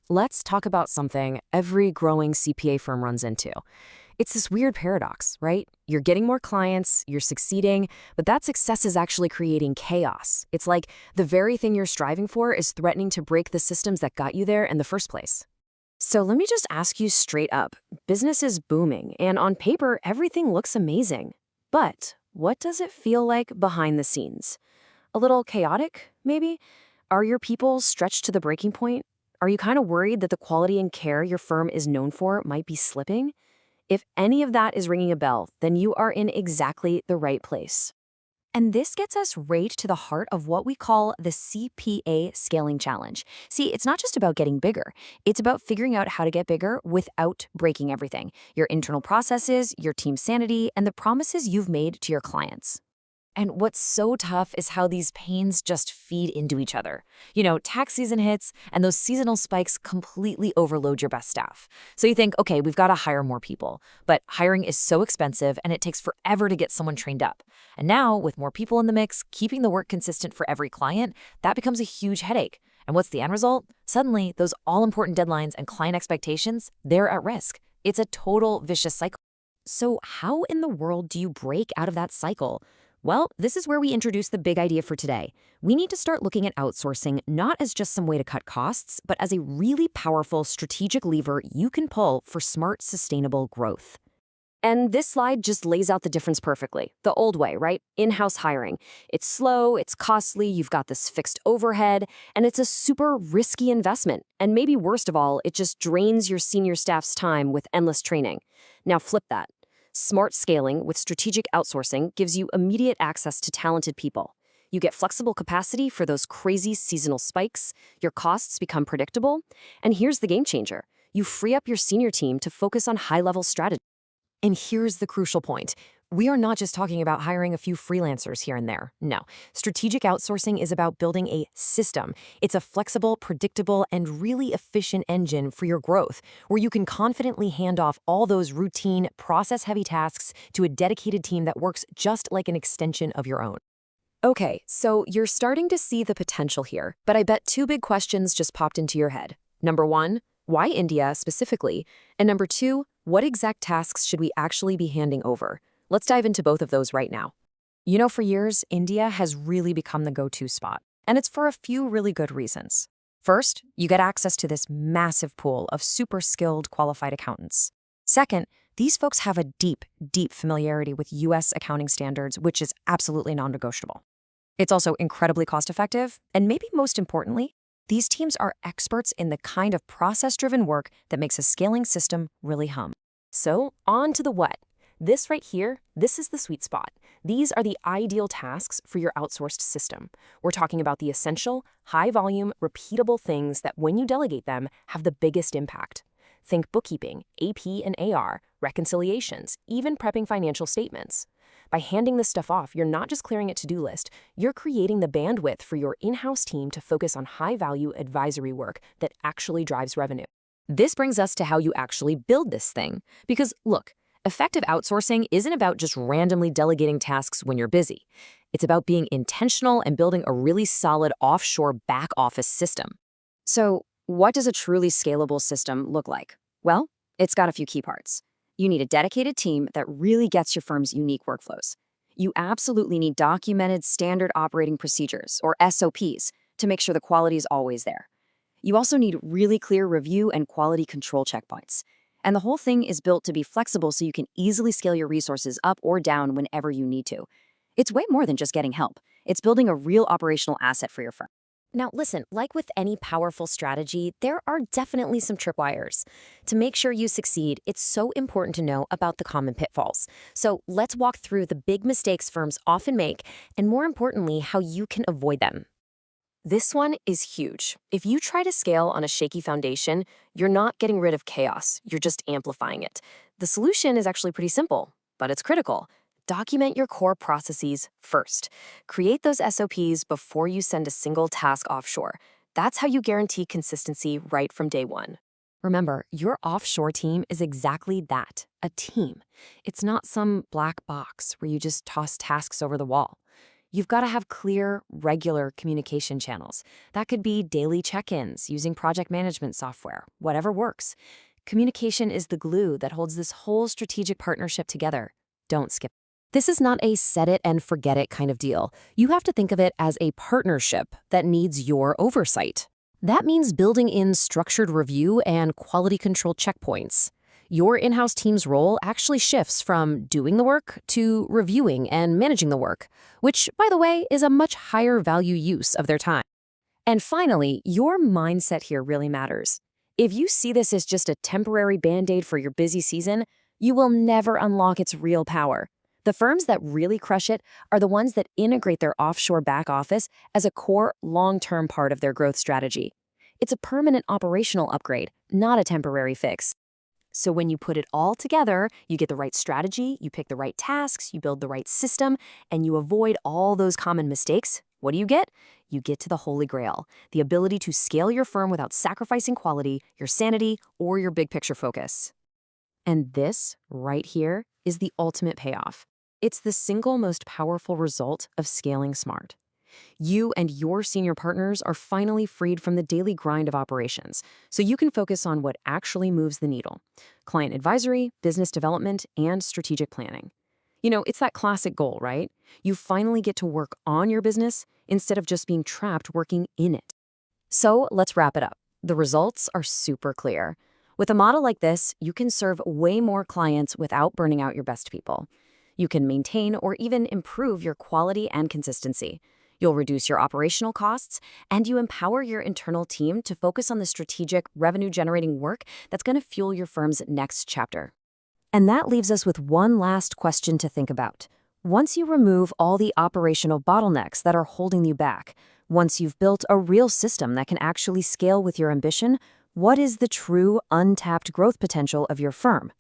let's talk about something every growing CPA firm runs into. It's this weird paradox, right? You're getting more clients, you're succeeding, but that success is actually creating chaos. It's like the very thing you're striving for is threatening to break the systems that got you there in the first place. So let me just ask you straight up. Business is booming, and on paper, everything looks amazing. But what does it feel like behind the scenes? A little chaotic, maybe? Are your people stretched to the breaking point? Are you kind of worried that the quality and care your firm is known for might be slipping? If any of that is ringing a bell, then you are in exactly the right place. And this gets us right to the heart of what we call the CPA scaling challenge. See, it's not just about getting bigger. It's about figuring out how to get bigger without breaking everything: your internal processes, your team sanity, and the promises you've made to your clients. And what's so tough is how these pains just feed into each other. Tax season hits, and those seasonal spikes completely overload your best staff. So you think, okay, we've got to hire more people. But hiring is so expensive, and it takes forever to get someone trained up. And now, with more people in the mix, keeping the work consistent for every client, that becomes a huge headache. And what's the end result? Suddenly, those all-important deadlines and client expectations, they're at risk. It's a total vicious cycle. So how in the world do you break out of that cycle? Well, this is where we introduce the big idea for today. We need to start looking at outsourcing not as just some way to cut costs, but as a really powerful strategic lever you can pull for smart, sustainable growth. And this slide just lays out the difference perfectly. The old way, right? In-house hiring. It's slow, it's costly, you've got this fixed overhead, and it's a super risky investment. And maybe worst of all, it just drains your senior staff's time with endless training. Now flip that. Smart scaling with strategic outsourcing gives you immediate access to talented people. You get flexible capacity for those crazy seasonal spikes, your costs become predictable, and here's the game changer. You free up your senior team to focus on high-level strategy. And here's the crucial point. We are not just talking about hiring a few freelancers here and there. No, strategic outsourcing is about building a system. It's a flexible, predictable, and really efficient engine for your growth, where you can confidently hand off all those routine, process-heavy tasks to a dedicated team that works just like an extension of your own. Okay, so you're starting to see the potential here, but I bet two big questions just popped into your head. Number one, why India specifically? And number two, what exact tasks should we actually be handing over? Let's dive into both of those right now. For years, India has really become the go-to spot, and it's for a few really good reasons. First, you get access to this massive pool of super skilled, qualified accountants. Second, these folks have a deep, deep familiarity with U.S. accounting standards, which is absolutely non-negotiable. It's also incredibly cost-effective, and maybe most importantly, these teams are experts in the kind of process-driven work that makes a scaling system really hum. So, on to the what. This right here, this is the sweet spot. These are the ideal tasks for your outsourced system. We're talking about the essential, high-volume, repeatable things that when you delegate them have the biggest impact. Think bookkeeping, AP and AR, reconciliations, even prepping financial statements. By handing this stuff off, you're not just clearing a to-do list, you're creating the bandwidth for your in-house team to focus on high-value advisory work that actually drives revenue. This brings us to how you actually build this thing. Because look, effective outsourcing isn't about just randomly delegating tasks when you're busy. It's about being intentional and building a really solid offshore back office system. So, what does a truly scalable system look like? Well, it's got a few key parts. You need a dedicated team that really gets your firm's unique workflows. You absolutely need documented standard operating procedures, or SOPs, to make sure the quality is always there. You also need really clear review and quality control checkpoints. And the whole thing is built to be flexible so you can easily scale your resources up or down whenever you need to. It's way more than just getting help. It's building a real operational asset for your firm. Now listen, like with any powerful strategy, there are definitely some tripwires. To make sure you succeed, it's so important to know about the common pitfalls. So let's walk through the big mistakes firms often make, and more importantly, how you can avoid them. This one is huge. If you try to scale on a shaky foundation, you're not getting rid of chaos, you're just amplifying it. The solution is actually pretty simple, but it's critical. Document your core processes first. Create those SOPs before you send a single task offshore. That's how you guarantee consistency right from day one. Remember, your offshore team is exactly that, a team. It's not some black box where you just toss tasks over the wall. You've got to have clear, regular communication channels. That could be daily check-ins using project management software, whatever works. Communication is the glue that holds this whole strategic partnership together. Don't skip. This is not a set it and forget it kind of deal. You have to think of it as a partnership that needs your oversight. That means building in structured review and quality control checkpoints. Your in-house team's role actually shifts from doing the work to reviewing and managing the work, which, by the way, is a much higher value use of their time. And finally, your mindset here really matters. If you see this as just a temporary band-aid for your busy season, you will never unlock its real power. The firms that really crush it are the ones that integrate their offshore back office as a core, long-term part of their growth strategy. It's a permanent operational upgrade, not a temporary fix. So when you put it all together, you get the right strategy, you pick the right tasks, you build the right system, and you avoid all those common mistakes. What do you get? You get to the holy grail, the ability to scale your firm without sacrificing quality, your sanity, or your big picture focus. And this, right here, is the ultimate payoff. It's the single most powerful result of scaling smart. You and your senior partners are finally freed from the daily grind of operations, so you can focus on what actually moves the needle: client advisory, business development, and strategic planning. It's that classic goal, right? You finally get to work on your business instead of just being trapped working in it. So let's wrap it up. The results are super clear. With a model like this, you can serve way more clients without burning out your best people. You can maintain or even improve your quality and consistency. You'll reduce your operational costs, and you empower your internal team to focus on the strategic, revenue-generating work that's going to fuel your firm's next chapter. And that leaves us with one last question to think about. Once you remove all the operational bottlenecks that are holding you back, once you've built a real system that can actually scale with your ambition, what is the true, untapped growth potential of your firm?